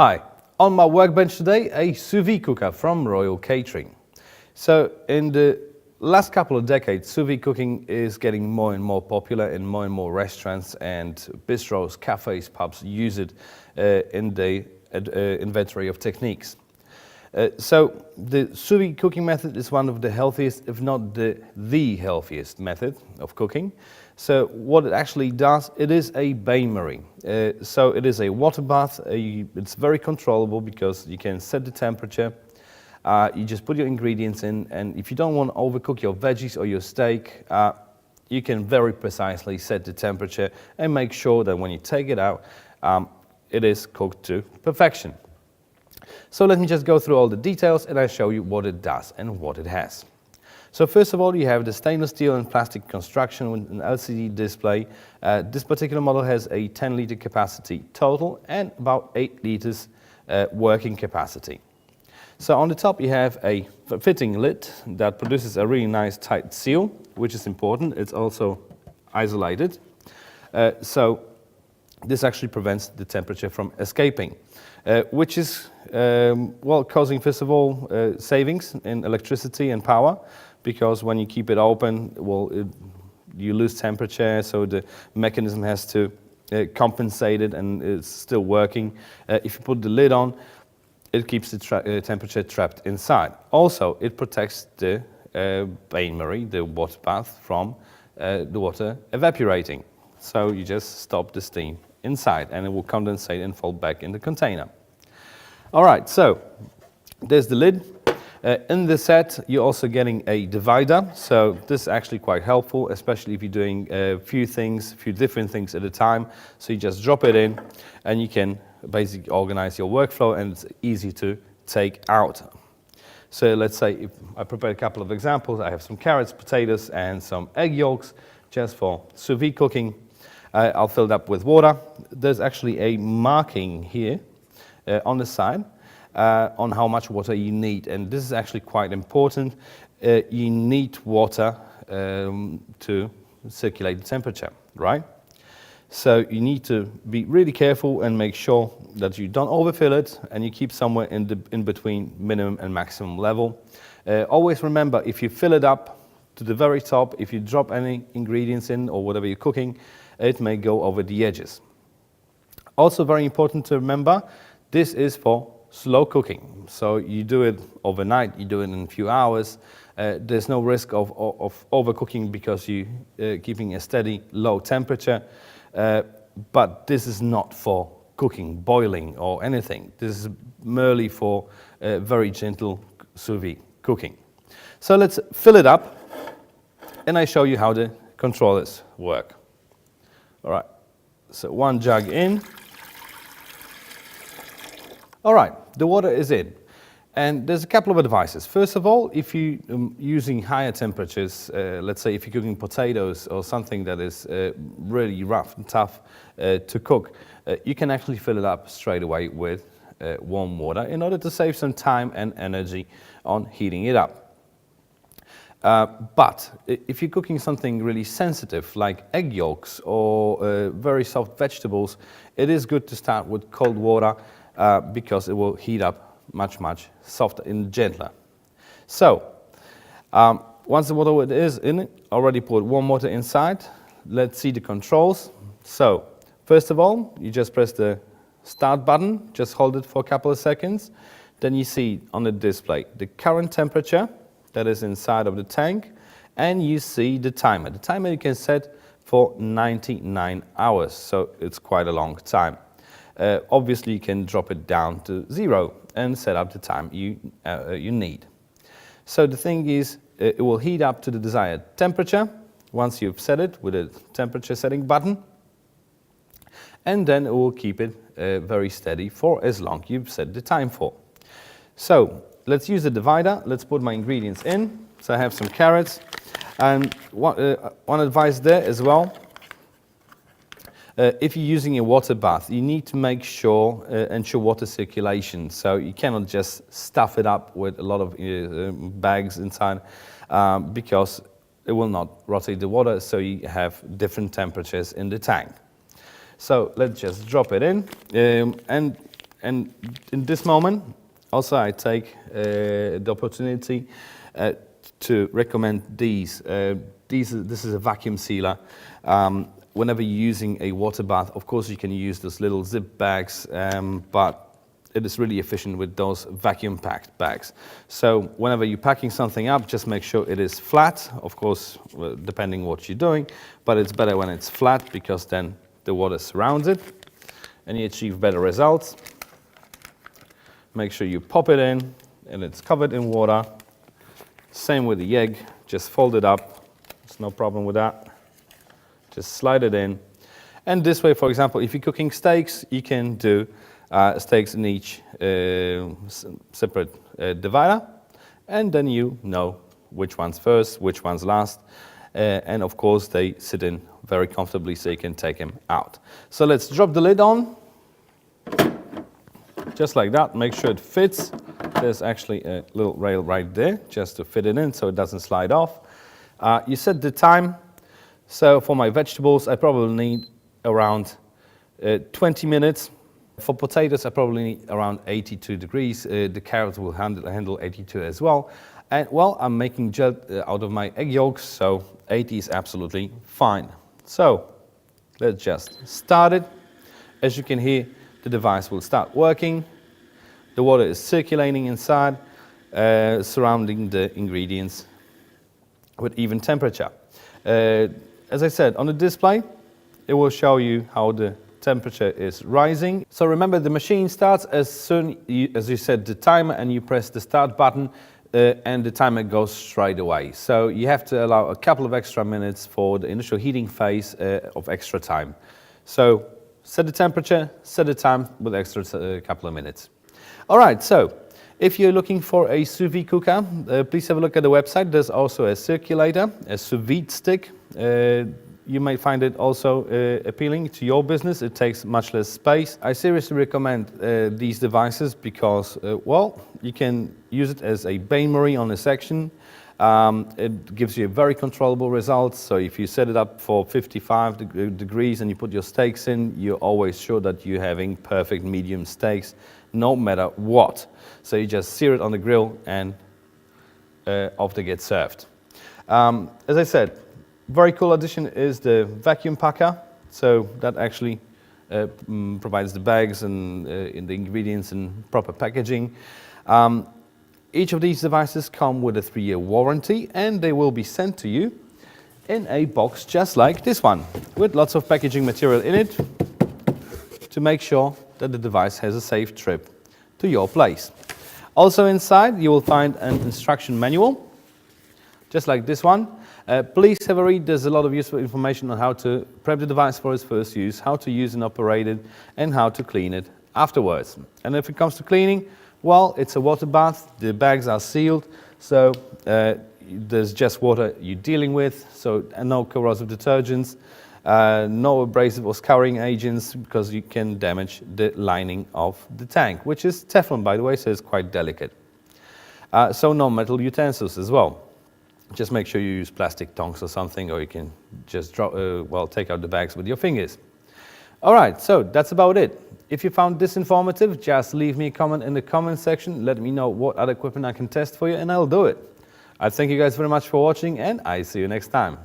Hi, on my workbench today, a sous vide cooker from Royal Catering. So in the last couple of decades, sous vide cooking is getting more and more popular in more and more restaurants and bistros, cafes, pubs use it in the inventory of techniques. So the sous vide cooking method is one of the healthiest, if not the healthiest method of cooking. So what it actually does, it is a bain-marie. So it is a water bath. It's very controllable because you can set the temperature. You just put your ingredients in, and if you don't want to overcook your veggies or your steak, you can very precisely set the temperature and make sure that when you take it out, it is cooked to perfection. So let me just go through all the details and I'll show you what it does and what it has. So first of all, you have the stainless steel and plastic construction with an LCD display. This particular model has a 10-liter capacity total and about 8 liters working capacity. So on the top you have a fitting lid that produces a really nice tight seal, which is important. It's also isolated. So this actually prevents the temperature from escaping, which is causing, first of all, savings in electricity and power, because when you keep it open, you lose temperature, so the mechanism has to compensate it, and it's still working. If you put the lid on, it keeps the temperature trapped inside. Also, it protects the bain-marie, the water bath, from the water evaporating. So you just stop the steam inside, and it will condensate and fall back in the container. All right, so there's the lid. In the set, you're also getting a divider, so this is actually quite helpful, especially if you're doing a few different things at a time. So you just drop it in, and you can basically organize your workflow, and it's easy to take out. So let's say if I prepare a couple of examples. I have some carrots, potatoes, and some egg yolks just for sous vide cooking. I'll fill it up with water. There's actually a marking here on the side on how much water you need, and this is actually quite important. You need water to circulate the temperature, right? So you need to be really careful and make sure that you don't overfill it, and you keep somewhere in between minimum and maximum level. Always remember, if you fill it up to the very top, if you drop any ingredients in or whatever you're cooking, it may go over the edges. Also very important to remember, this is for slow cooking. So you do it overnight, you do it in a few hours. There's no risk of overcooking because you're keeping a steady low temperature. But this is not for cooking, boiling or anything. This is merely for very gentle sous vide cooking. So let's fill it up, and I show you how the controllers work. All right, so one jug in. All right, the water is in, and there's a couple of advices. First of all, if you're using higher temperatures, let's say if you're cooking potatoes or something that is really rough and tough to cook, you can actually fill it up straight away with warm water in order to save some time and energy on heating it up. But if you're cooking something really sensitive like egg yolks or very soft vegetables, it is good to start with cold water because it will heat up much softer and gentler. So once the water is in it, already put warm water inside. Let's see the controls. So first of all, you just press the start button, just hold it for a couple of seconds. Then you see on the display the current temperature that is inside of the tank, and you see the timer. The timer you can set for 99 hours, so it's quite a long time. Obviously, you can drop it down to 0 and set up the time you need. So the thing is, it will heat up to the desired temperature once you've set it with a temperature setting button, and then it will keep it very steady for as long you've set the time for. So let's use the divider. Let's put my ingredients in. So I have some carrots, and one advice there as well. If you're using a water bath, you need to make sure ensure water circulation. So you cannot just stuff it up with a lot of bags inside because it will not rotate the water. So you have different temperatures in the tank. So let's just drop it in, and And in this moment, also I take the opportunity to recommend these. This is a vacuum sealer. Whenever you're using a water bath, of course you can use those little zip bags, but it is really efficient with those vacuum packed bags. So whenever you're packing something up, just make sure it is flat, of course, depending what you're doing, but it's better when it's flat because then the water surrounds it and you achieve better results. Make sure you pop it in and it's covered in water. Same with the egg, just fold it up. There's no problem with that. Just slide it in. And this way, for example, if you're cooking steaks, you can do steaks in each separate divider, and then you know which one's first, which one's last, and of course they sit in very comfortably so you can take them out. So let's drop the lid on, just like that. Make sure it fits. There's actually a little rail right there just to fit it in so it doesn't slide off. You set the time. So for my vegetables, I probably need around 20 minutes. For potatoes, I probably need around 82 degrees. The carrots will handle 82 as well. And well, I'm making gel out of my egg yolks, so 80 is absolutely fine. So let's just start it. As you can hear, the device will start working. The water is circulating inside, surrounding the ingredients with even temperature. As I said, on the display, it will show you how the temperature is rising. So remember, the machine starts as soon as you set the timer and you press the start button, and the timer goes straight away. So you have to allow a couple of extra minutes for the initial heating phase of extra time. So set the temperature, set the time with extra couple of minutes. All right, so if you're looking for a sous vide cooker, please have a look at the website. There's also a circulator, a sous vide stick. You may find it also appealing to your business. It takes much less space. I seriously recommend these devices because, well, you can use it as a bain-marie on a section. It gives you a very controllable results. So if you set it up for 55 degrees and you put your steaks in, you're always sure that you're having perfect medium steaks, no matter what. So you just sear it on the grill and off they get served. As I said, very cool addition is the vacuum packer. So that actually provides the bags and in the ingredients and proper packaging. Each of these devices come with a 3-year warranty, and they will be sent to you in a box just like this one, with lots of packaging material in it to make sure that the device has a safe trip to your place. Also inside you will find an instruction manual, just like this one. Please have a read. There's a lot of useful information on how to prep the device for its first use, how to use and operate it, and how to clean it afterwards. And if it comes to cleaning, well, it's a water bath. The bags are sealed, so there's just water you're dealing with, so no corrosive detergents, no abrasive or scouring agents, because you can damage the lining of the tank, which is Teflon, by the way, so it's quite delicate. So no metal utensils as well. Just make sure you use plastic tongs or something, or you can just take out the bags with your fingers. All right, so that's about it. If you found this informative, just leave me a comment in the comment section. Let me know what other equipment I can test for you, and I'll do it. I thank you guys very much for watching, and I see you next time.